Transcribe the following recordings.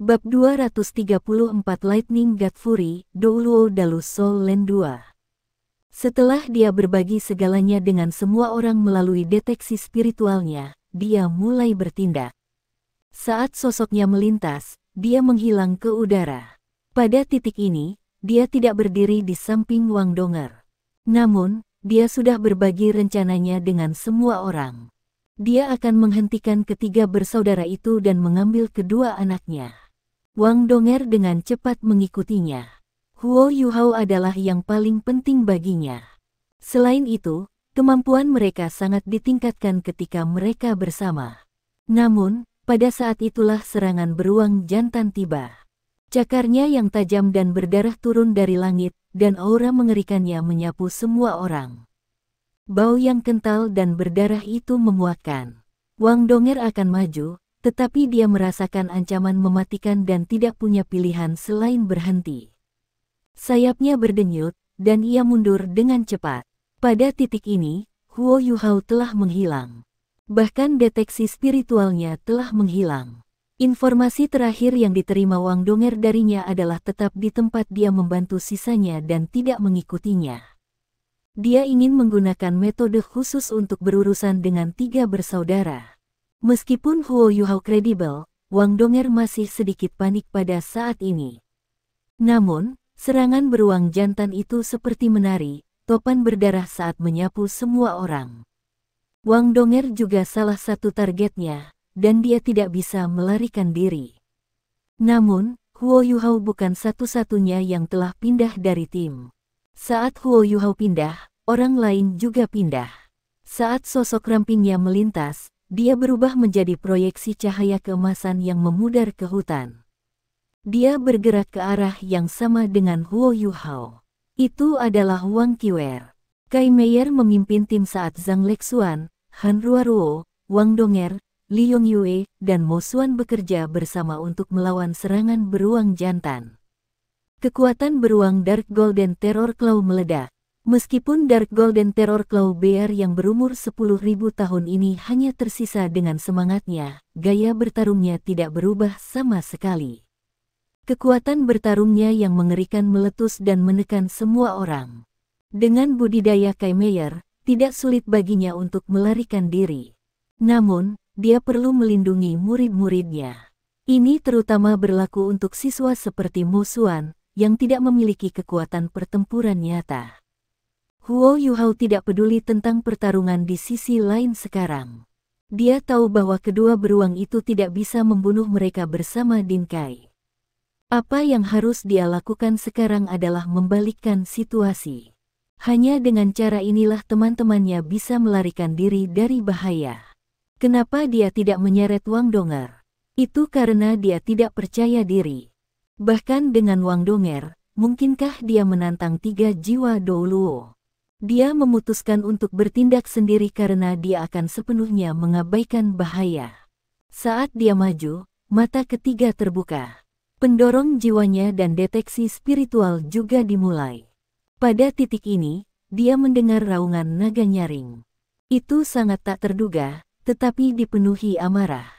Bab 234 Lightning God Fury, Douluo Dalus Soul Land 2. Setelah dia berbagi segalanya dengan semua orang melalui deteksi spiritualnya, dia mulai bertindak. Saat sosoknya melintas, dia menghilang ke udara. Pada titik ini, dia tidak berdiri di samping Wang Donger. Namun, dia sudah berbagi rencananya dengan semua orang. Dia akan menghentikan ketiga bersaudara itu dan mengambil kedua anaknya. Wang Donger dengan cepat mengikutinya. Huo Yuhao adalah yang paling penting baginya. Selain itu, kemampuan mereka sangat ditingkatkan ketika mereka bersama. Namun, pada saat itulah serangan beruang jantan tiba. Cakarnya yang tajam dan berdarah turun dari langit, dan aura mengerikannya menyapu semua orang. Bau yang kental dan berdarah itu memuakkan. Wang Donger akan maju, tetapi dia merasakan ancaman mematikan dan tidak punya pilihan selain berhenti. Sayapnya berdenyut, dan ia mundur dengan cepat. Pada titik ini, Huo Yuhao telah menghilang. Bahkan deteksi spiritualnya telah menghilang. Informasi terakhir yang diterima Wang Donger darinya adalah tetap di tempat dia membantu sisanya dan tidak mengikutinya. Dia ingin menggunakan metode khusus untuk berurusan dengan tiga bersaudara. Meskipun Huo Yuhao kredibel, Wang Donger masih sedikit panik pada saat ini. Namun, serangan beruang jantan itu seperti menari, topan berdarah saat menyapu semua orang. Wang Donger juga salah satu targetnya, dan dia tidak bisa melarikan diri. Namun, Huo Yuhao bukan satu-satunya yang telah pindah dari tim. Saat Huo Yuhao pindah, orang lain juga pindah. Saat sosok rampingnya melintas, dia berubah menjadi proyeksi cahaya keemasan yang memudar ke hutan. Dia bergerak ke arah yang sama dengan Huo Yuhao. Itu adalah Wang Qiwer. Kai Meier memimpin tim saat Zhang Lexuan, Han Ruoruo, Wang Donger, Li Yongyue, dan Mo Xuan bekerja bersama untuk melawan serangan beruang jantan. Kekuatan beruang Dark Golden Terror Claw meledak. Meskipun Dark Golden Terror Claw Bear yang berumur 10.000 tahun ini hanya tersisa dengan semangatnya, gaya bertarungnya tidak berubah sama sekali. Kekuatan bertarungnya yang mengerikan meletus dan menekan semua orang. Dengan budidaya Kai Meier, tidak sulit baginya untuk melarikan diri. Namun, dia perlu melindungi murid-muridnya. Ini terutama berlaku untuk siswa seperti Mo Xuan, yang tidak memiliki kekuatan pertempuran nyata. Huo Yuhao tidak peduli tentang pertarungan di sisi lain sekarang. Dia tahu bahwa kedua beruang itu tidak bisa membunuh mereka bersama Din Kai. Apa yang harus dia lakukan sekarang adalah membalikkan situasi. Hanya dengan cara inilah teman-temannya bisa melarikan diri dari bahaya. Kenapa dia tidak menyeret Wang Donger? Itu karena dia tidak percaya diri. Bahkan dengan Wang Donger, mungkinkah dia menantang tiga jiwa Douluo? Dia memutuskan untuk bertindak sendiri karena dia akan sepenuhnya mengabaikan bahaya. Saat dia maju, mata ketiga terbuka. Pendorong jiwanya dan deteksi spiritual juga dimulai. Pada titik ini, dia mendengar raungan naga nyaring. Itu sangat tak terduga, tetapi dipenuhi amarah.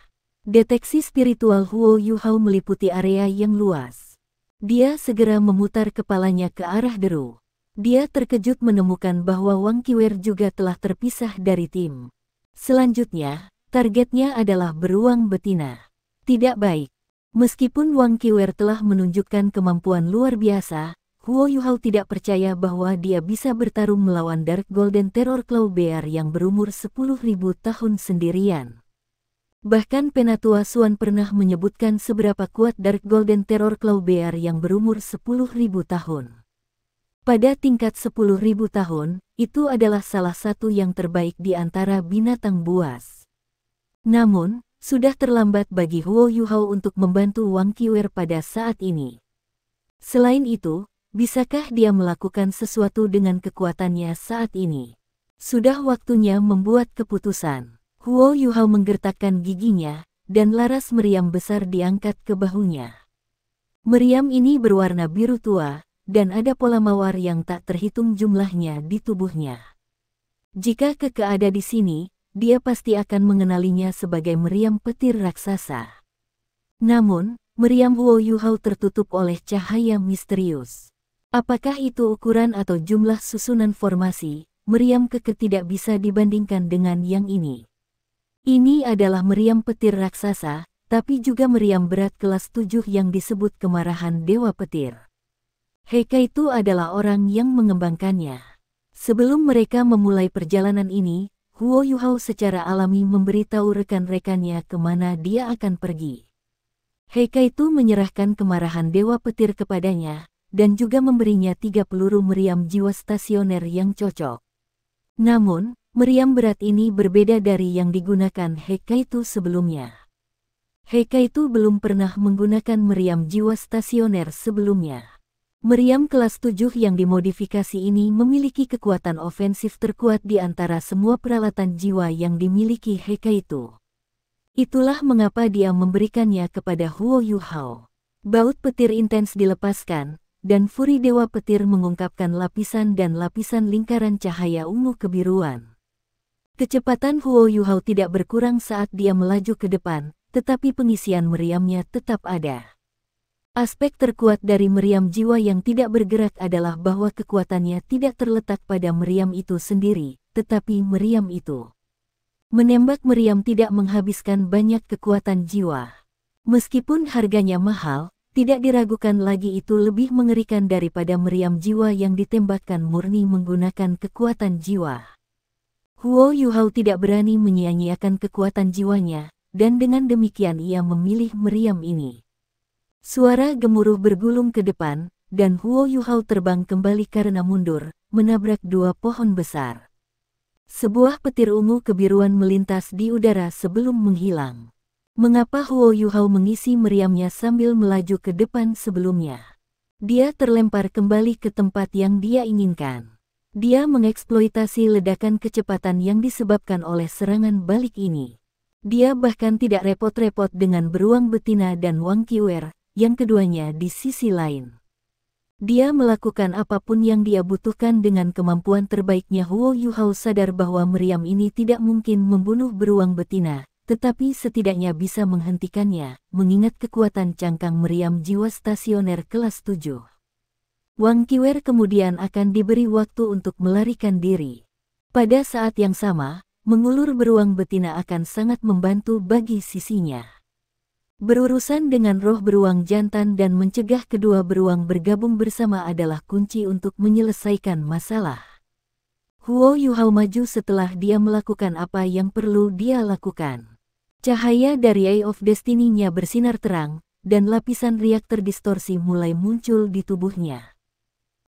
Deteksi spiritual Huo Yuhao meliputi area yang luas. Dia segera memutar kepalanya ke arah deru. Dia terkejut menemukan bahwa Wang Qiwer juga telah terpisah dari tim. Selanjutnya, targetnya adalah beruang betina. Tidak baik. Meskipun Wang Qiwer telah menunjukkan kemampuan luar biasa, Huo Yuhao tidak percaya bahwa dia bisa bertarung melawan Dark Golden Terror Claw Bear yang berumur 10.000 tahun sendirian. Bahkan Penatua Xuan pernah menyebutkan seberapa kuat Dark Golden Terror Claw Bear yang berumur 10.000 tahun. Pada tingkat 10.000 tahun, itu adalah salah satu yang terbaik di antara binatang buas. Namun, sudah terlambat bagi Huo Yuhao untuk membantu Wang Qiwer pada saat ini. Selain itu, bisakah dia melakukan sesuatu dengan kekuatannya saat ini? Sudah waktunya membuat keputusan. Huo Yuhao menggertakkan giginya, dan laras meriam besar diangkat ke bahunya. Meriam ini berwarna biru tua, dan ada pola mawar yang tak terhitung jumlahnya di tubuhnya. Jika Keke ada di sini, dia pasti akan mengenalinya sebagai meriam petir raksasa. Namun, meriam Huo Yuhao tertutup oleh cahaya misterius. Apakah itu ukuran atau jumlah susunan formasi? Meriam keke tidak bisa dibandingkan dengan yang ini. Ini adalah meriam petir raksasa, tapi juga meriam berat kelas 7 yang disebut kemarahan Dewa Petir. Heikaitu adalah orang yang mengembangkannya. Sebelum mereka memulai perjalanan ini, Huo Yuhao secara alami memberitahu rekan-rekannya kemana dia akan pergi. Heikaitu menyerahkan kemarahan Dewa Petir kepadanya, dan juga memberinya 3 peluru meriam jiwa stasioner yang cocok. Namun, meriam berat ini berbeda dari yang digunakan Heikaitu sebelumnya. Heikaitu belum pernah menggunakan meriam jiwa stasioner sebelumnya. Meriam kelas 7 yang dimodifikasi ini memiliki kekuatan ofensif terkuat di antara semua peralatan jiwa yang dimiliki Heikaitu. Itulah mengapa dia memberikannya kepada Huo Yuhao. Baut petir intens dilepaskan, dan furi Dewa Petir mengungkapkan lapisan dan lapisan lingkaran cahaya ungu kebiruan. Kecepatan Huo Yuhao tidak berkurang saat dia melaju ke depan, tetapi pengisian meriamnya tetap ada. Aspek terkuat dari meriam jiwa yang tidak bergerak adalah bahwa kekuatannya tidak terletak pada meriam itu sendiri, tetapi meriam itu. Menembak meriam tidak menghabiskan banyak kekuatan jiwa. Meskipun harganya mahal, tidak diragukan lagi itu lebih mengerikan daripada meriam jiwa yang ditembakkan murni menggunakan kekuatan jiwa. Huo Yuhao tidak berani menyia-nyiakan kekuatan jiwanya, dan dengan demikian ia memilih meriam ini. Suara gemuruh bergulung ke depan, dan Huo Yuhao terbang kembali karena mundur, menabrak 2 pohon besar. Sebuah petir ungu kebiruan melintas di udara sebelum menghilang. Mengapa Huo Yuhao mengisi meriamnya sambil melaju ke depan sebelumnya? Dia terlempar kembali ke tempat yang dia inginkan. Dia mengeksploitasi ledakan kecepatan yang disebabkan oleh serangan balik ini. Dia bahkan tidak repot-repot dengan beruang betina dan Wang Qiwer, yang keduanya di sisi lain. Dia melakukan apapun yang dia butuhkan dengan kemampuan terbaiknya. Huo Yuhao sadar bahwa meriam ini tidak mungkin membunuh beruang betina, tetapi setidaknya bisa menghentikannya, mengingat kekuatan cangkang meriam jiwa stasioner kelas 7. Wang Qiwer kemudian akan diberi waktu untuk melarikan diri. Pada saat yang sama, mengulur beruang betina akan sangat membantu bagi sisinya. Berurusan dengan roh beruang jantan dan mencegah kedua beruang bergabung bersama adalah kunci untuk menyelesaikan masalah. Huo Yuhao maju setelah dia melakukan apa yang perlu dia lakukan. Cahaya dari Eye of Destiny-nya bersinar terang, dan lapisan reaktor distorsi mulai muncul di tubuhnya.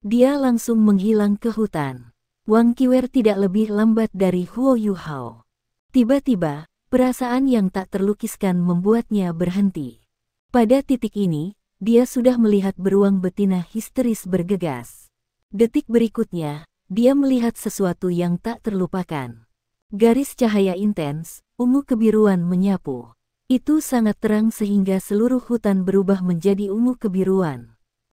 Dia langsung menghilang ke hutan. Wang Qiwer tidak lebih lambat dari Huo Yuhao. Tiba-tiba, perasaan yang tak terlukiskan membuatnya berhenti. Pada titik ini, dia sudah melihat beruang betina histeris bergegas. Detik berikutnya, dia melihat sesuatu yang tak terlupakan. Garis cahaya intens, ungu kebiruan menyapu. Itu sangat terang sehingga seluruh hutan berubah menjadi ungu kebiruan.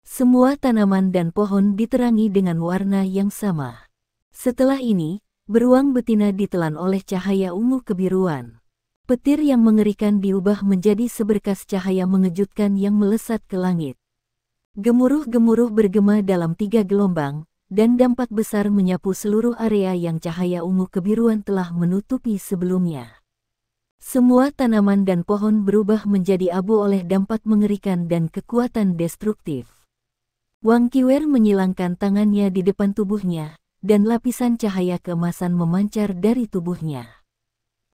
Semua tanaman dan pohon diterangi dengan warna yang sama. Setelah ini, beruang betina ditelan oleh cahaya ungu kebiruan. Petir yang mengerikan diubah menjadi seberkas cahaya mengejutkan yang melesat ke langit. Gemuruh-gemuruh bergema dalam 3 gelombang, dan dampak besar menyapu seluruh area yang cahaya ungu kebiruan telah menutupi sebelumnya. Semua tanaman dan pohon berubah menjadi abu oleh dampak mengerikan dan kekuatan destruktif. Wang Qiwer menyilangkan tangannya di depan tubuhnya, dan lapisan cahaya keemasan memancar dari tubuhnya.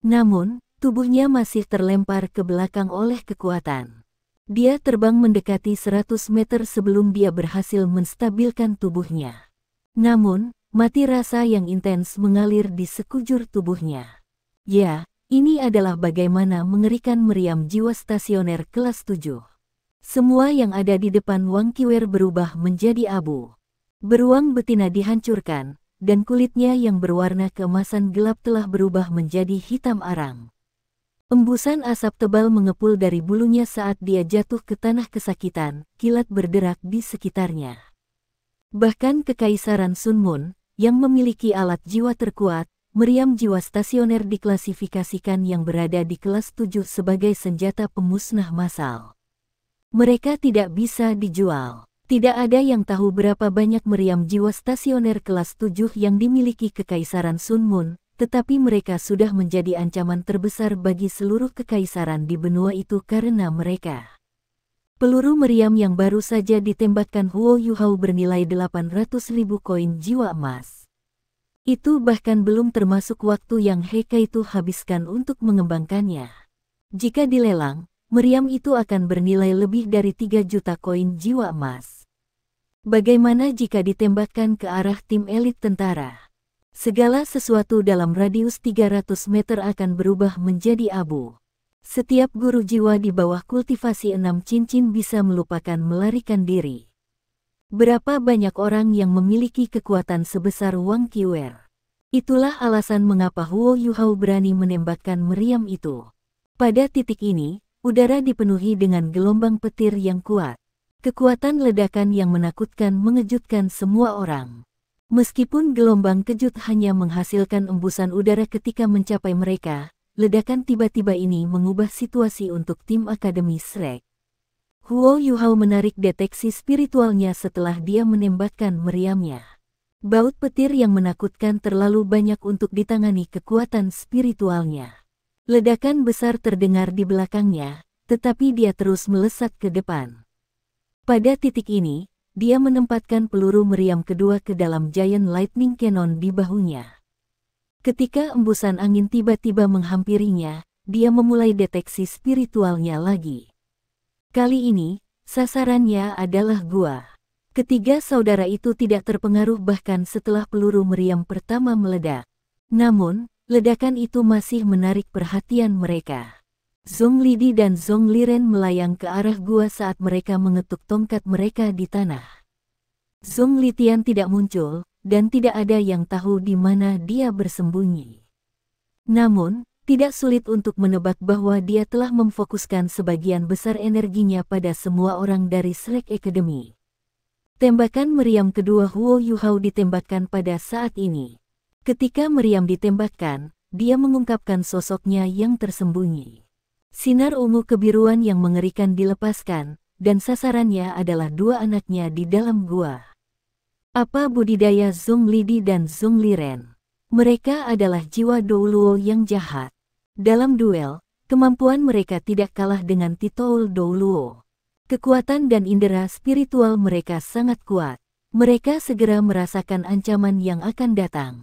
Namun, tubuhnya masih terlempar ke belakang oleh kekuatan. Dia terbang mendekati 100 meter sebelum dia berhasil menstabilkan tubuhnya. Namun, mati rasa yang intens mengalir di sekujur tubuhnya. Ya, ini adalah bagaimana mengerikan meriam jiwa stasioner kelas 7. Semua yang ada di depan Wang Qiwer berubah menjadi abu. Beruang betina dihancurkan, dan kulitnya yang berwarna keemasan gelap telah berubah menjadi hitam arang. Embusan asap tebal mengepul dari bulunya saat dia jatuh ke tanah kesakitan, kilat berderak di sekitarnya. Bahkan Kekaisaran Sun Moon, yang memiliki alat jiwa terkuat, meriam jiwa stasioner diklasifikasikan yang berada di kelas 7 sebagai senjata pemusnah massal. Mereka tidak bisa dijual. Tidak ada yang tahu berapa banyak meriam jiwa stasioner kelas 7 yang dimiliki Kekaisaran Sun Moon, tetapi mereka sudah menjadi ancaman terbesar bagi seluruh kekaisaran di benua itu karena mereka. Peluru meriam yang baru saja ditembakkan Huo Yuhao bernilai 800.000 koin jiwa emas. Itu bahkan belum termasuk waktu yang Heikaitu habiskan untuk mengembangkannya. Jika dilelang, meriam itu akan bernilai lebih dari 3 juta koin jiwa emas. Bagaimana jika ditembakkan ke arah tim elit tentara? Segala sesuatu dalam radius 300 meter akan berubah menjadi abu. Setiap guru jiwa di bawah kultivasi 6 cincin bisa melupakan melarikan diri. Berapa banyak orang yang memiliki kekuatan sebesar Wang Qiwer? Itulah alasan mengapa Huo Yuhao berani menembakkan meriam itu. Pada titik ini, udara dipenuhi dengan gelombang petir yang kuat. Kekuatan ledakan yang menakutkan mengejutkan semua orang. Meskipun gelombang kejut hanya menghasilkan embusan udara ketika mencapai mereka, ledakan tiba-tiba ini mengubah situasi untuk tim Akademi Shrek. Huo Yuhao menarik deteksi spiritualnya setelah dia menembakkan meriamnya. Baut petir yang menakutkan terlalu banyak untuk ditangani kekuatan spiritualnya. Ledakan besar terdengar di belakangnya, tetapi dia terus melesat ke depan. Pada titik ini, dia menempatkan peluru meriam kedua ke dalam Giant Lightning Cannon di bahunya. Ketika embusan angin tiba-tiba menghampirinya, dia memulai deteksi spiritualnya lagi. Kali ini, sasarannya adalah gua. Ketiga saudara itu tidak terpengaruh bahkan setelah peluru meriam pertama meledak. Namun, ledakan itu masih menarik perhatian mereka. Zhong Lidi dan Zhong Liren melayang ke arah gua saat mereka mengetuk tongkat mereka di tanah. Zhong Litian tidak muncul, dan tidak ada yang tahu di mana dia bersembunyi. Namun, tidak sulit untuk menebak bahwa dia telah memfokuskan sebagian besar energinya pada semua orang dari Shrek Academy. Tembakan meriam kedua Huo Yuhao ditembakkan pada saat ini. Ketika meriam ditembakkan, dia mengungkapkan sosoknya yang tersembunyi. Sinar ungu kebiruan yang mengerikan dilepaskan, dan sasarannya adalah dua anaknya di dalam gua. Apa budidaya Zhong Lidi dan Zhong Liren? Mereka adalah jiwa Douluo yang jahat. Dalam duel, kemampuan mereka tidak kalah dengan Titoul Douluo. Kekuatan dan indera spiritual mereka sangat kuat. Mereka segera merasakan ancaman yang akan datang.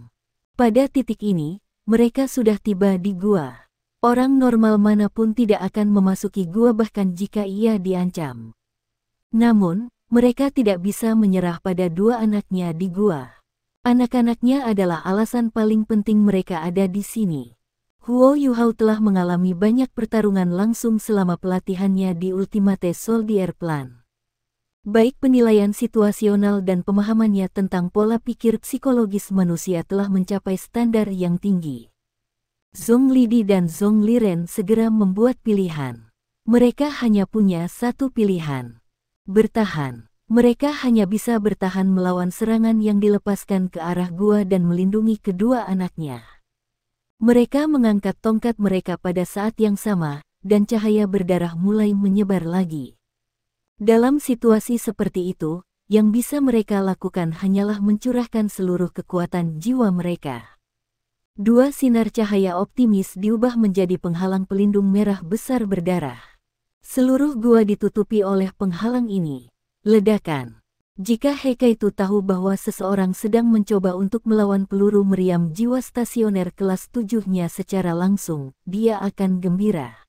Pada titik ini, mereka sudah tiba di gua. Orang normal manapun tidak akan memasuki gua bahkan jika ia diancam. Namun, mereka tidak bisa menyerah pada dua anaknya di gua. Anak-anaknya adalah alasan paling penting mereka ada di sini. Huo Yuhao telah mengalami banyak pertarungan langsung selama pelatihannya di Ultimate Soldier Plan. Baik penilaian situasional dan pemahamannya tentang pola pikir psikologis manusia telah mencapai standar yang tinggi. Zhong Lidi dan Zhong Liren segera membuat pilihan. Mereka hanya punya satu pilihan. Bertahan. Mereka hanya bisa bertahan melawan serangan yang dilepaskan ke arah gua dan melindungi kedua anaknya. Mereka mengangkat tongkat mereka pada saat yang sama, dan cahaya berdarah mulai menyebar lagi. Dalam situasi seperti itu, yang bisa mereka lakukan hanyalah mencurahkan seluruh kekuatan jiwa mereka. Dua sinar cahaya optimis diubah menjadi penghalang pelindung merah besar berdarah. Seluruh gua ditutupi oleh penghalang ini. Ledakan. Jika Heikaitu tahu bahwa seseorang sedang mencoba untuk melawan peluru meriam jiwa stasioner kelas 7-nya secara langsung, dia akan gembira.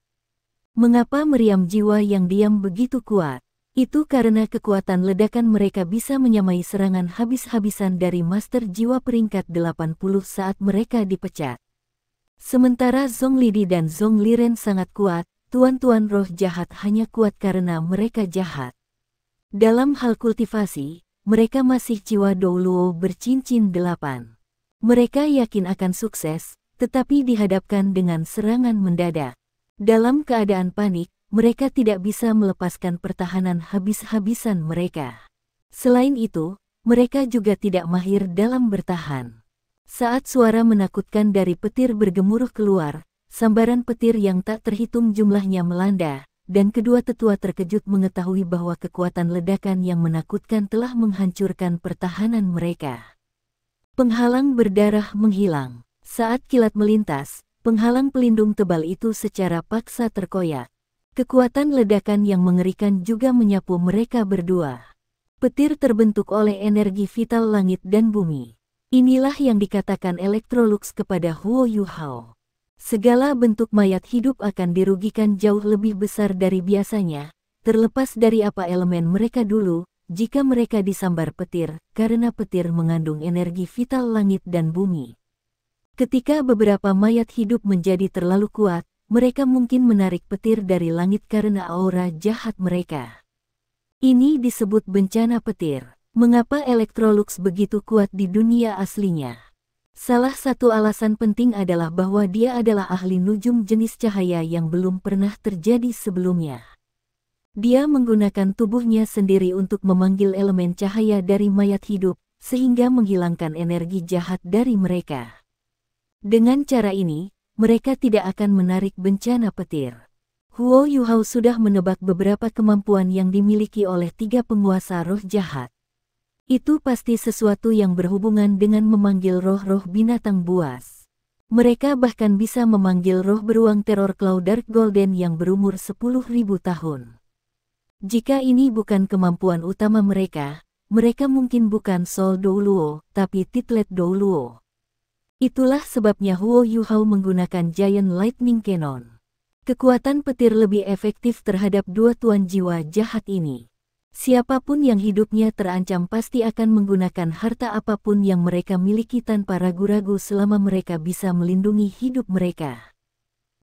Mengapa meriam jiwa yang diam begitu kuat? Itu karena kekuatan ledakan mereka bisa menyamai serangan habis-habisan dari Master Jiwa peringkat 80 saat mereka dipecat. Sementara Zhong Lidi dan Zhong Liren sangat kuat, tuan-tuan roh jahat hanya kuat karena mereka jahat. Dalam hal kultivasi, mereka masih jiwa Douluo bercincin 8. Mereka yakin akan sukses, tetapi dihadapkan dengan serangan mendadak. Dalam keadaan panik, mereka tidak bisa melepaskan pertahanan habis-habisan mereka. Selain itu, mereka juga tidak mahir dalam bertahan. Saat suara menakutkan dari petir bergemuruh keluar, sambaran petir yang tak terhitung jumlahnya melanda, dan kedua tetua terkejut mengetahui bahwa kekuatan ledakan yang menakutkan telah menghancurkan pertahanan mereka. Penghalang berdarah menghilang. Saat kilat melintas, penghalang pelindung tebal itu secara paksa terkoyak. Kekuatan ledakan yang mengerikan juga menyapu mereka berdua. Petir terbentuk oleh energi vital langit dan bumi. Inilah yang dikatakan Electrolux kepada Huo Yuhao. Segala bentuk mayat hidup akan dirugikan jauh lebih besar dari biasanya, terlepas dari apa elemen mereka dulu, jika mereka disambar petir, karena petir mengandung energi vital langit dan bumi. Ketika beberapa mayat hidup menjadi terlalu kuat, mereka mungkin menarik petir dari langit karena aura jahat mereka. Ini disebut bencana petir. Mengapa Electrolux begitu kuat di dunia aslinya? Salah satu alasan penting adalah bahwa dia adalah ahli nujum jenis cahaya yang belum pernah terjadi sebelumnya. Dia menggunakan tubuhnya sendiri untuk memanggil elemen cahaya dari mayat hidup, sehingga menghilangkan energi jahat dari mereka. Dengan cara ini, mereka tidak akan menarik bencana petir. Huo Yuhao sudah menebak beberapa kemampuan yang dimiliki oleh 3 penguasa roh jahat. Itu pasti sesuatu yang berhubungan dengan memanggil roh-roh binatang buas. Mereka bahkan bisa memanggil roh beruang teror Cloud Dark Golden yang berumur 10.000 tahun. Jika ini bukan kemampuan utama mereka, mereka mungkin bukan Soul Douluo, tapi Titlet Douluo. Itulah sebabnya Huo Yuhao menggunakan Giant Lightning Cannon. Kekuatan petir lebih efektif terhadap 2 tuan jiwa jahat ini. Siapapun yang hidupnya terancam pasti akan menggunakan harta apapun yang mereka miliki tanpa ragu-ragu selama mereka bisa melindungi hidup mereka.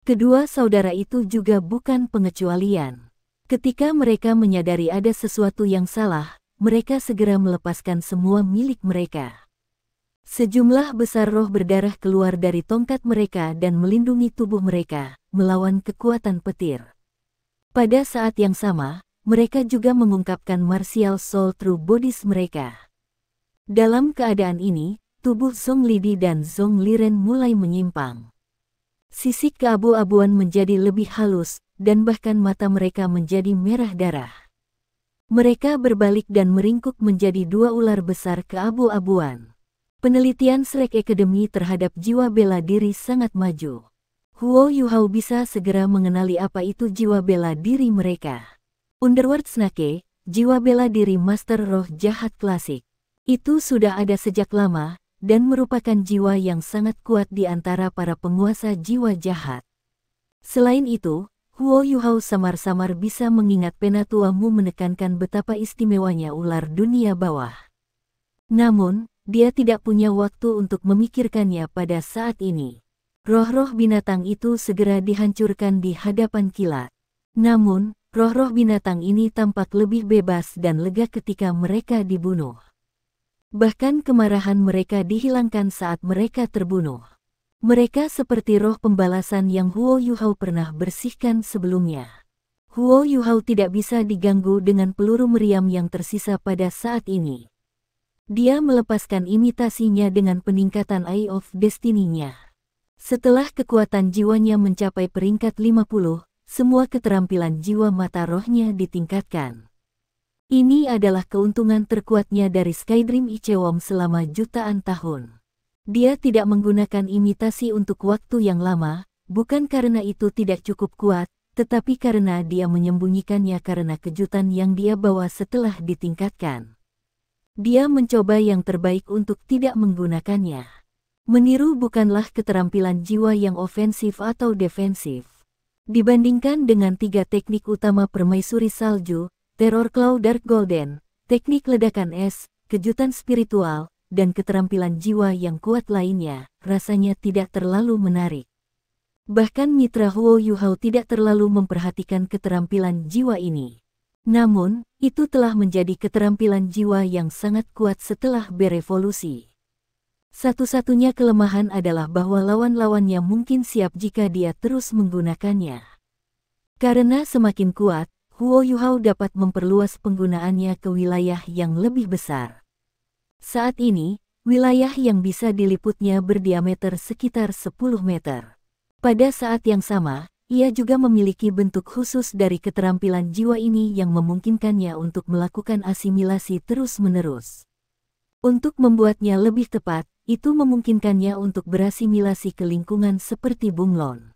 Kedua saudara itu juga bukan pengecualian. Ketika mereka menyadari ada sesuatu yang salah, mereka segera melepaskan semua milik mereka. Sejumlah besar roh berdarah keluar dari tongkat mereka dan melindungi tubuh mereka, melawan kekuatan petir. Pada saat yang sama, mereka juga mengungkapkan martial soul true bodies mereka. Dalam keadaan ini, tubuh Zhong Lidi dan Zhong Liren mulai menyimpang. Sisik keabu-abuan menjadi lebih halus, dan bahkan mata mereka menjadi merah darah. Mereka berbalik dan meringkuk menjadi 2 ular besar keabu-abuan. Penelitian Slack Academy terhadap jiwa bela diri sangat maju. Huo Yuhao bisa segera mengenali apa itu jiwa bela diri mereka. Underworld Snake, jiwa bela diri Master Roh Jahat Klasik. Itu sudah ada sejak lama, dan merupakan jiwa yang sangat kuat di antara para penguasa jiwa jahat. Selain itu, Huo Yuhao samar-samar bisa mengingat Penatuamu menekankan betapa istimewanya ular dunia bawah. Namun, dia tidak punya waktu untuk memikirkannya pada saat ini. Roh-roh binatang itu segera dihancurkan di hadapan kilat. Namun, roh-roh binatang ini tampak lebih bebas dan lega ketika mereka dibunuh. Bahkan kemarahan mereka dihilangkan saat mereka terbunuh. Mereka seperti roh pembalasan yang Huo Yuhao pernah bersihkan sebelumnya. Huo Yuhao tidak bisa diganggu dengan peluru meriam yang tersisa pada saat ini. Dia melepaskan imitasinya dengan peningkatan Eye of Destiny-nya. Setelah kekuatan jiwanya mencapai peringkat 50, semua keterampilan jiwa mata rohnya ditingkatkan. Ini adalah keuntungan terkuatnya dari Skydream Ichewom selama jutaan tahun. Dia tidak menggunakan imitasi untuk waktu yang lama, bukan karena itu tidak cukup kuat, tetapi karena dia menyembunyikannya karena kejutan yang dia bawa setelah ditingkatkan. Dia mencoba yang terbaik untuk tidak menggunakannya. Meniru bukanlah keterampilan jiwa yang ofensif atau defensif. Dibandingkan dengan 3 teknik utama permaisuri salju, teror Cloud Dark Golden, teknik ledakan es, kejutan spiritual, dan keterampilan jiwa yang kuat lainnya, rasanya tidak terlalu menarik. Bahkan mitra Huo Yuhao tidak terlalu memperhatikan keterampilan jiwa ini. Namun, itu telah menjadi keterampilan jiwa yang sangat kuat setelah berevolusi. Satu-satunya kelemahan adalah bahwa lawan-lawannya mungkin siap jika dia terus menggunakannya. Karena semakin kuat, Huo Yuhao dapat memperluas penggunaannya ke wilayah yang lebih besar. Saat ini, wilayah yang bisa diliputnya berdiameter sekitar 10 meter. Pada saat yang sama, ia juga memiliki bentuk khusus dari keterampilan jiwa ini yang memungkinkannya untuk melakukan asimilasi terus-menerus. Untuk membuatnya lebih tepat, itu memungkinkannya untuk berasimilasi ke lingkungan seperti bunglon.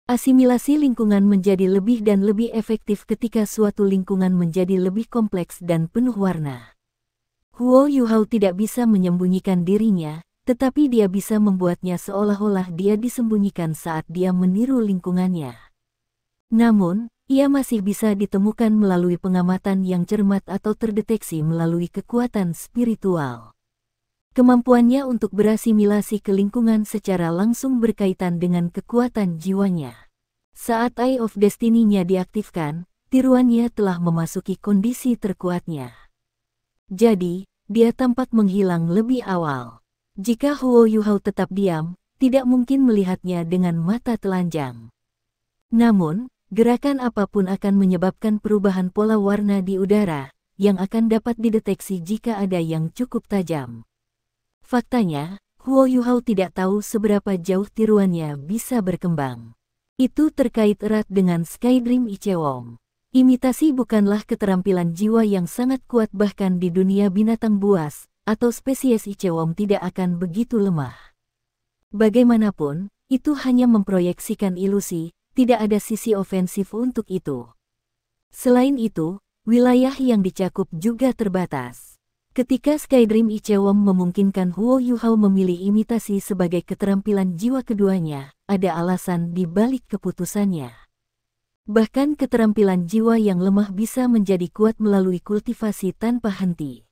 Asimilasi lingkungan menjadi lebih dan lebih efektif ketika suatu lingkungan menjadi lebih kompleks dan penuh warna. Huo Yuhao tidak bisa menyembunyikan dirinya, tetapi dia bisa membuatnya seolah-olah dia disembunyikan saat dia meniru lingkungannya. Namun, ia masih bisa ditemukan melalui pengamatan yang cermat atau terdeteksi melalui kekuatan spiritual. Kemampuannya untuk berasimilasi ke lingkungan secara langsung berkaitan dengan kekuatan jiwanya. Saat Eye of Destiny-nya diaktifkan, tiruannya telah memasuki kondisi terkuatnya. Jadi, dia tampak menghilang lebih awal. Jika Huo Yuhao tetap diam, tidak mungkin melihatnya dengan mata telanjang. Namun, gerakan apapun akan menyebabkan perubahan pola warna di udara, yang akan dapat dideteksi jika ada yang cukup tajam. Faktanya, Huo Yuhao tidak tahu seberapa jauh tiruannya bisa berkembang. Itu terkait erat dengan Skydream Ichewong. Imitasi bukanlah keterampilan jiwa yang sangat kuat bahkan di dunia binatang buas, atau spesies Ichewong tidak akan begitu lemah. Bagaimanapun, itu hanya memproyeksikan ilusi, tidak ada sisi ofensif untuk itu. Selain itu, wilayah yang dicakup juga terbatas. Ketika Skydream Ichewong memungkinkan Huo Yuhao memilih imitasi sebagai keterampilan jiwa keduanya, ada alasan di balik keputusannya. Bahkan keterampilan jiwa yang lemah bisa menjadi kuat melalui kultivasi tanpa henti.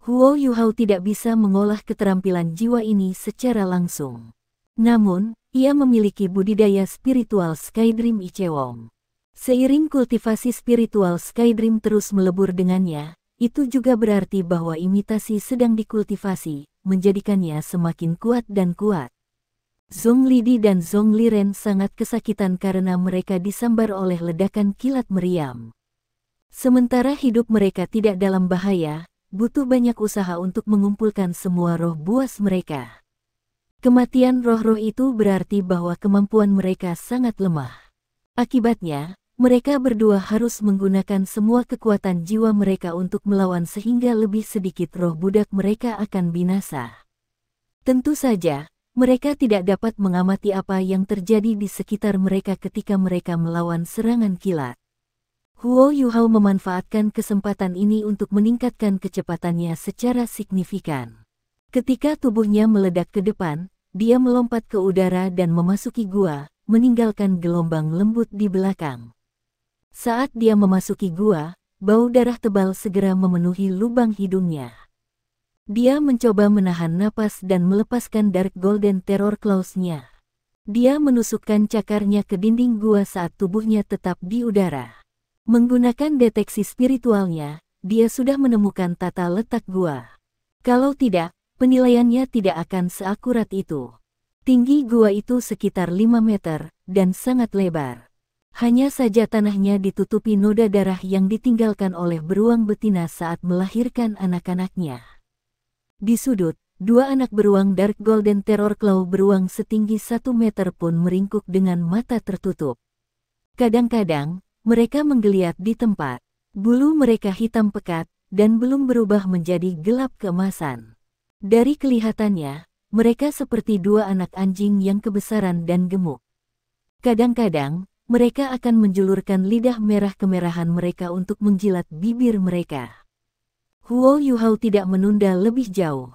Huo Yuhao tidak bisa mengolah keterampilan jiwa ini secara langsung. Namun, ia memiliki budidaya spiritual Skydream Ichewong. Seiring kultivasi spiritual Skydream terus melebur dengannya, itu juga berarti bahwa imitasi sedang dikultivasi, menjadikannya semakin kuat dan kuat. Zhong Lidi dan Zhong Liren sangat kesakitan karena mereka disambar oleh ledakan kilat meriam. Sementara hidup mereka tidak dalam bahaya, butuh banyak usaha untuk mengumpulkan semua roh buas mereka. Kematian roh-roh itu berarti bahwa kemampuan mereka sangat lemah. Akibatnya, mereka berdua harus menggunakan semua kekuatan jiwa mereka untuk melawan sehingga lebih sedikit roh budak mereka akan binasa. Tentu saja, mereka tidak dapat mengamati apa yang terjadi di sekitar mereka ketika mereka melawan serangan kilat. Huo Yuhao memanfaatkan kesempatan ini untuk meningkatkan kecepatannya secara signifikan. Ketika tubuhnya meledak ke depan, dia melompat ke udara dan memasuki gua, meninggalkan gelombang lembut di belakang. Saat dia memasuki gua, bau darah tebal segera memenuhi lubang hidungnya. Dia mencoba menahan napas dan melepaskan Dark Golden Terror Claws-nya. Dia menusukkan cakarnya ke dinding gua saat tubuhnya tetap di udara. Menggunakan deteksi spiritualnya, dia sudah menemukan tata letak gua. Kalau tidak, penilaiannya tidak akan seakurat itu. Tinggi gua itu sekitar 5 meter, dan sangat lebar. Hanya saja tanahnya ditutupi noda darah yang ditinggalkan oleh beruang betina saat melahirkan anak-anaknya. Di sudut, dua anak beruang Dark Golden Terror Claw beruang setinggi 1 meter pun meringkuk dengan mata tertutup. Kadang-kadang, mereka menggeliat di tempat. Bulu mereka hitam pekat, dan belum berubah menjadi gelap keemasan. Dari kelihatannya, mereka seperti dua anak anjing yang kebesaran dan gemuk. Kadang-kadang, mereka akan menjulurkan lidah merah kemerahan mereka untuk menjilat bibir mereka. Huo Yuhao tidak menunda lebih jauh.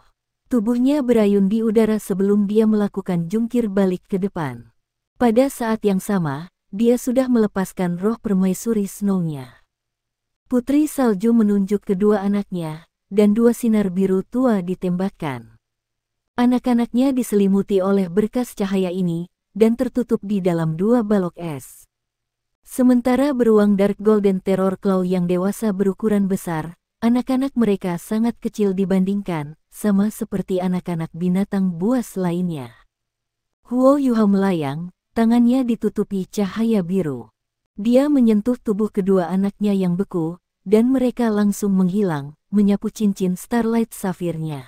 Tubuhnya berayun di udara sebelum dia melakukan jungkir balik ke depan. Pada saat yang sama, dia sudah melepaskan roh permaisuri Snow-nya. Putri Salju menunjuk kedua anaknya, dan dua sinar biru tua ditembakkan. Anak-anaknya diselimuti oleh berkas cahaya ini, dan tertutup di dalam dua balok es. Sementara beruang Dark Golden Terror Claw yang dewasa berukuran besar, anak-anak mereka sangat kecil dibandingkan, sama seperti anak-anak binatang buas lainnya. Huo Yuhao melayang, tangannya ditutupi cahaya biru. Dia menyentuh tubuh kedua anaknya yang beku, dan mereka langsung menghilang, menyapu cincin Starlight Sapphire-nya.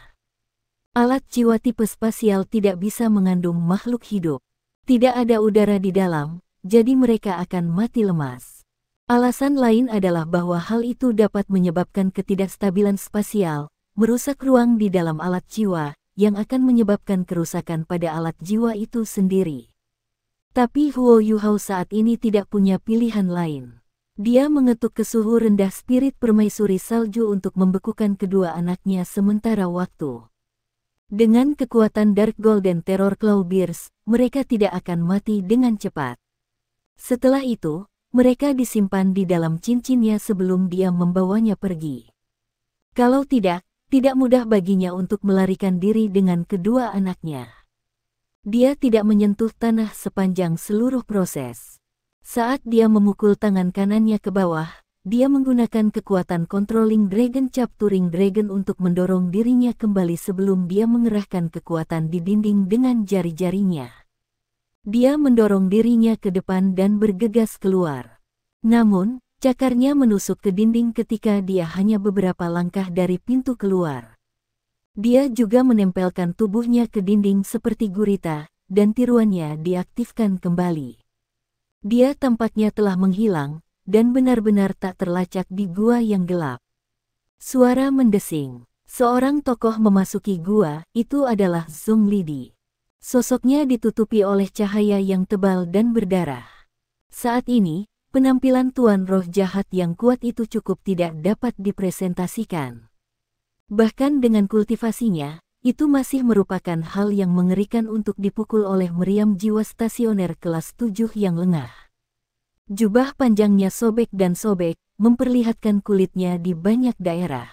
Alat jiwa tipe spasial tidak bisa mengandung makhluk hidup. Tidak ada udara di dalam, jadi mereka akan mati lemas. Alasan lain adalah bahwa hal itu dapat menyebabkan ketidakstabilan spasial, merusak ruang di dalam alat jiwa, yang akan menyebabkan kerusakan pada alat jiwa itu sendiri. Tapi Huo Yuhao saat ini tidak punya pilihan lain. Dia mengetuk ke suhu rendah spirit permaisuri salju untuk membekukan kedua anaknya sementara waktu. Dengan kekuatan Dark Golden Terror Claw Bears, mereka tidak akan mati dengan cepat. Setelah itu, mereka disimpan di dalam cincinnya sebelum dia membawanya pergi. Kalau tidak mudah baginya untuk melarikan diri dengan kedua anaknya. Dia tidak menyentuh tanah sepanjang seluruh proses. Saat dia memukul tangan kanannya ke bawah, dia menggunakan kekuatan Controlling Dragon Capturing Dragon untuk mendorong dirinya kembali sebelum dia mengerahkan kekuatan di dinding dengan jari-jarinya. Dia mendorong dirinya ke depan dan bergegas keluar. Namun, cakarnya menusuk ke dinding ketika dia hanya beberapa langkah dari pintu keluar. Dia juga menempelkan tubuhnya ke dinding seperti gurita, dan tiruannya diaktifkan kembali. Dia tampaknya telah menghilang, dan benar-benar tak terlacak di gua yang gelap. Suara mendesing. Seorang tokoh memasuki gua, itu adalah Zhonglidi. Sosoknya ditutupi oleh cahaya yang tebal dan berdarah. Saat ini, penampilan tuan roh jahat yang kuat itu cukup tidak dapat dipresentasikan. Bahkan dengan kultivasinya, itu masih merupakan hal yang mengerikan untuk dipukul oleh meriam jiwa stasioner kelas 7 yang lengah. Jubah panjangnya sobek dan sobek, memperlihatkan kulitnya di banyak daerah.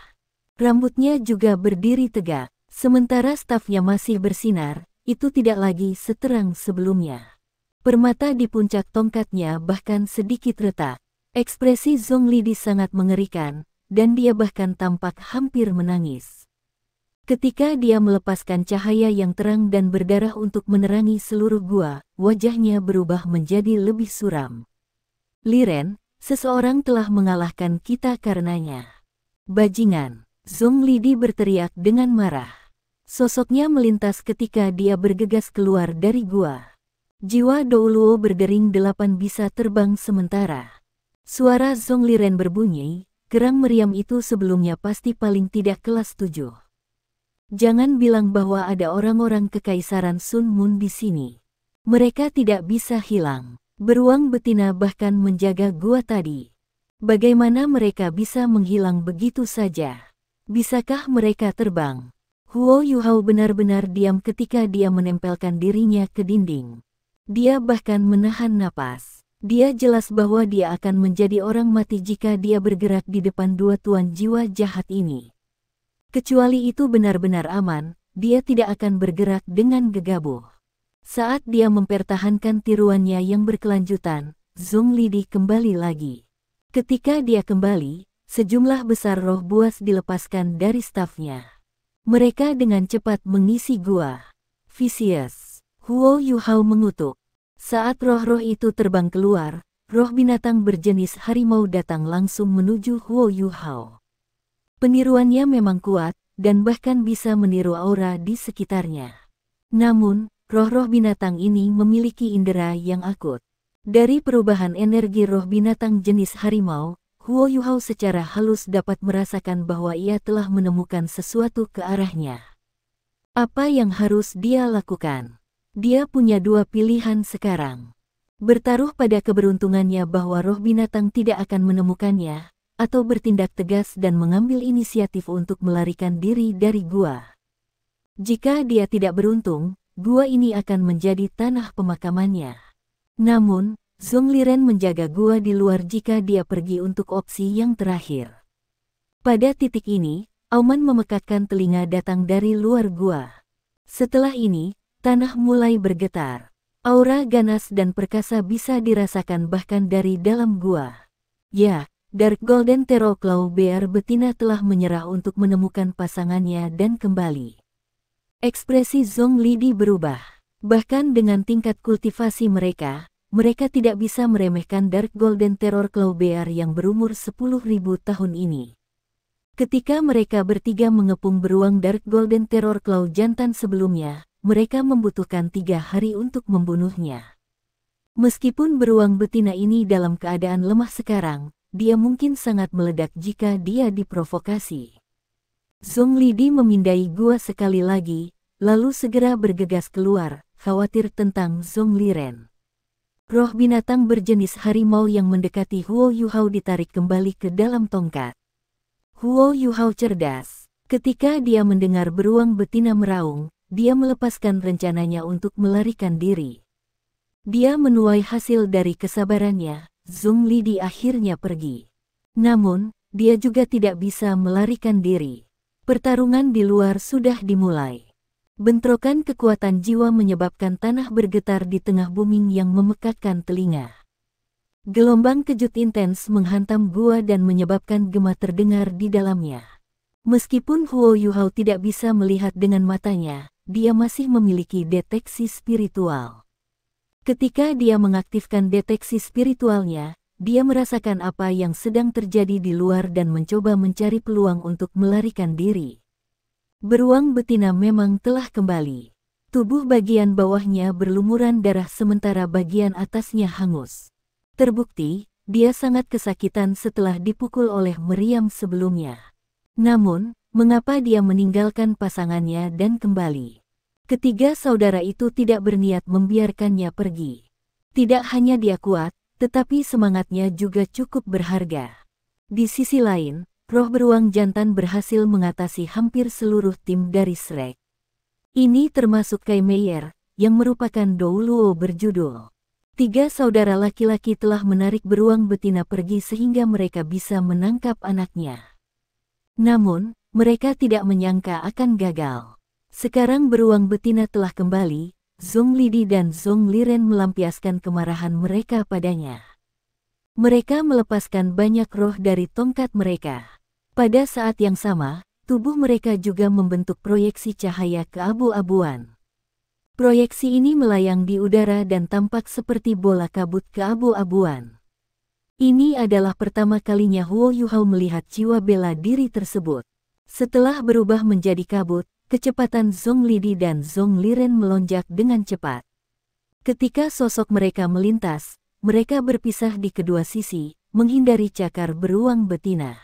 Rambutnya juga berdiri tegak, sementara stafnya masih bersinar, itu tidak lagi seterang sebelumnya. Permata di puncak tongkatnya bahkan sedikit retak. Ekspresi Zhonglidi sangat mengerikan, dan dia bahkan tampak hampir menangis. Ketika dia melepaskan cahaya yang terang dan berdarah untuk menerangi seluruh gua, wajahnya berubah menjadi lebih suram. Liren, seseorang telah mengalahkan kita karenanya. Bajingan, Zhonglidi berteriak dengan marah. Sosoknya melintas ketika dia bergegas keluar dari gua. Jiwa Douluo berdering 8 bisa terbang sementara. Suara Zongliren berbunyi, kerang meriam itu sebelumnya pasti paling tidak kelas 7. Jangan bilang bahwa ada orang-orang kekaisaran Sun Moon di sini. Mereka tidak bisa hilang. Beruang betina bahkan menjaga gua tadi. Bagaimana mereka bisa menghilang begitu saja? Bisakah mereka terbang? Huo Yuhao benar-benar diam ketika dia menempelkan dirinya ke dinding. Dia bahkan menahan napas. Dia jelas bahwa dia akan menjadi orang mati jika dia bergerak di depan dua tuan jiwa jahat ini. Kecuali itu benar-benar aman, dia tidak akan bergerak dengan gegabah. Saat dia mempertahankan tiruannya yang berkelanjutan, Zhonglidi kembali lagi. Ketika dia kembali, sejumlah besar roh buas dilepaskan dari stafnya. Mereka dengan cepat mengisi gua. Vicious. Huo Yuhao mengutuk. Saat roh-roh itu terbang keluar, roh binatang berjenis harimau datang langsung menuju Huo Yuhao. Peniruannya memang kuat, dan bahkan bisa meniru aura di sekitarnya. Namun, roh-roh binatang ini memiliki indera yang akut. Dari perubahan energi roh binatang jenis harimau, Huo Yuhao secara halus dapat merasakan bahwa ia telah menemukan sesuatu ke arahnya. Apa yang harus dia lakukan? Dia punya dua pilihan sekarang. Bertaruh pada keberuntungannya bahwa roh binatang tidak akan menemukannya, atau bertindak tegas dan mengambil inisiatif untuk melarikan diri dari gua. Jika dia tidak beruntung, gua ini akan menjadi tanah pemakamannya. Namun, Zongliren menjaga gua di luar jika dia pergi untuk opsi yang terakhir. Pada titik ini, auman memekakkan telinga datang dari luar gua. Setelah ini, tanah mulai bergetar. Aura ganas dan perkasa bisa dirasakan bahkan dari dalam gua. Ya, Dark Golden Terror Claw Bear betina telah menyerah untuk menemukan pasangannya dan kembali. Ekspresi Zhonglidi berubah. Bahkan dengan tingkat kultivasi mereka tidak bisa meremehkan Dark Golden Terror Claw Bear yang berumur 10.000 tahun ini. Ketika mereka bertiga mengepung beruang Dark Golden Terror Claw jantan sebelumnya, mereka membutuhkan 3 hari untuk membunuhnya. Meskipun beruang betina ini dalam keadaan lemah sekarang, dia mungkin sangat meledak jika dia diprovokasi. Zhonglidi memindai gua sekali lagi, lalu segera bergegas keluar, khawatir tentang Zongliren. Roh binatang berjenis harimau yang mendekati Huo Yuhao ditarik kembali ke dalam tongkat. Huo Yuhao cerdas. Ketika dia mendengar beruang betina meraung, dia melepaskan rencananya untuk melarikan diri. Dia menuai hasil dari kesabarannya, Zhonglidi akhirnya pergi. Namun, dia juga tidak bisa melarikan diri. Pertarungan di luar sudah dimulai. Bentrokan kekuatan jiwa menyebabkan tanah bergetar di tengah bumi yang memekakkan telinga. Gelombang kejut intens menghantam gua dan menyebabkan gema terdengar di dalamnya. Meskipun Huo Yuhao tidak bisa melihat dengan matanya, dia masih memiliki deteksi spiritual. Ketika dia mengaktifkan deteksi spiritualnya, dia merasakan apa yang sedang terjadi di luar dan mencoba mencari peluang untuk melarikan diri. Beruang betina memang telah kembali. Tubuh bagian bawahnya berlumuran darah sementara bagian atasnya hangus. Terbukti, dia sangat kesakitan setelah dipukul oleh meriam sebelumnya. Namun, mengapa dia meninggalkan pasangannya dan kembali? Ketiga saudara itu tidak berniat membiarkannya pergi. Tidak hanya dia kuat, tetapi semangatnya juga cukup berharga. Di sisi lain, roh beruang jantan berhasil mengatasi hampir seluruh tim dari Shrek. Ini termasuk Kai Meier, yang merupakan Douluo berjudul. 3 saudara laki-laki telah menarik beruang betina pergi sehingga mereka bisa menangkap anaknya. Namun, mereka tidak menyangka akan gagal. Sekarang beruang betina telah kembali. Zhonglidi dan Zongliren melampiaskan kemarahan mereka padanya. Mereka melepaskan banyak roh dari tongkat mereka. Pada saat yang sama, tubuh mereka juga membentuk proyeksi cahaya keabu-abuan. Proyeksi ini melayang di udara dan tampak seperti bola kabut keabu-abuan. Ini adalah pertama kalinya Huo Yuhao melihat jiwa bela diri tersebut. Setelah berubah menjadi kabut, kecepatan Zhonglidi dan Zongliren melonjak dengan cepat. Ketika sosok mereka melintas, mereka berpisah di kedua sisi, menghindari cakar beruang betina.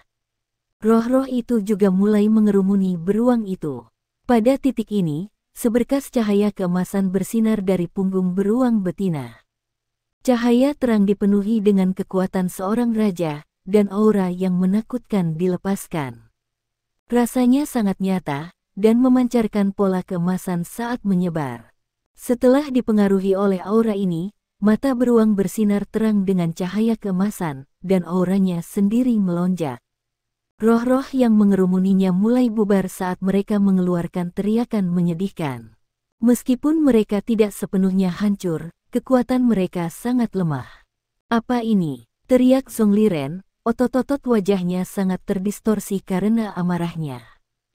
Roh-roh itu juga mulai mengerumuni beruang itu. Pada titik ini, seberkas cahaya keemasan bersinar dari punggung beruang betina. Cahaya terang dipenuhi dengan kekuatan seorang raja, dan aura yang menakutkan dilepaskan. Rasanya sangat nyata, dan memancarkan pola keemasan saat menyebar. Setelah dipengaruhi oleh aura ini, mata beruang bersinar terang dengan cahaya keemasan, dan auranya sendiri melonjak. Roh-roh yang mengerumuninya mulai bubar saat mereka mengeluarkan teriakan menyedihkan. Meskipun mereka tidak sepenuhnya hancur, kekuatan mereka sangat lemah. Apa ini? Teriak Zongliren, otot-otot wajahnya sangat terdistorsi karena amarahnya.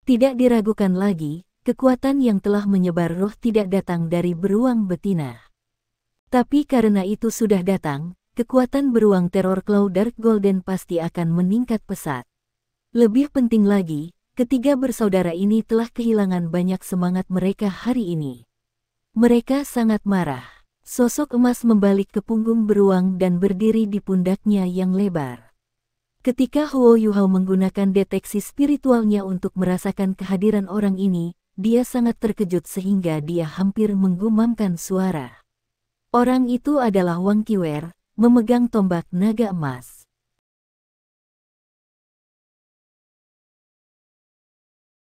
Tidak diragukan lagi, kekuatan yang telah menyebar roh tidak datang dari beruang betina. Tapi karena itu sudah datang, kekuatan beruang teror Claw Dark Golden pasti akan meningkat pesat. Lebih penting lagi, ketiga bersaudara ini telah kehilangan banyak semangat mereka hari ini. Mereka sangat marah. Sosok emas membalik ke punggung beruang dan berdiri di pundaknya yang lebar. Ketika Huo Yuhao menggunakan deteksi spiritualnya untuk merasakan kehadiran orang ini, dia sangat terkejut sehingga dia hampir menggumamkan suara. Orang itu adalah Wang Qiwer, memegang tombak naga emas.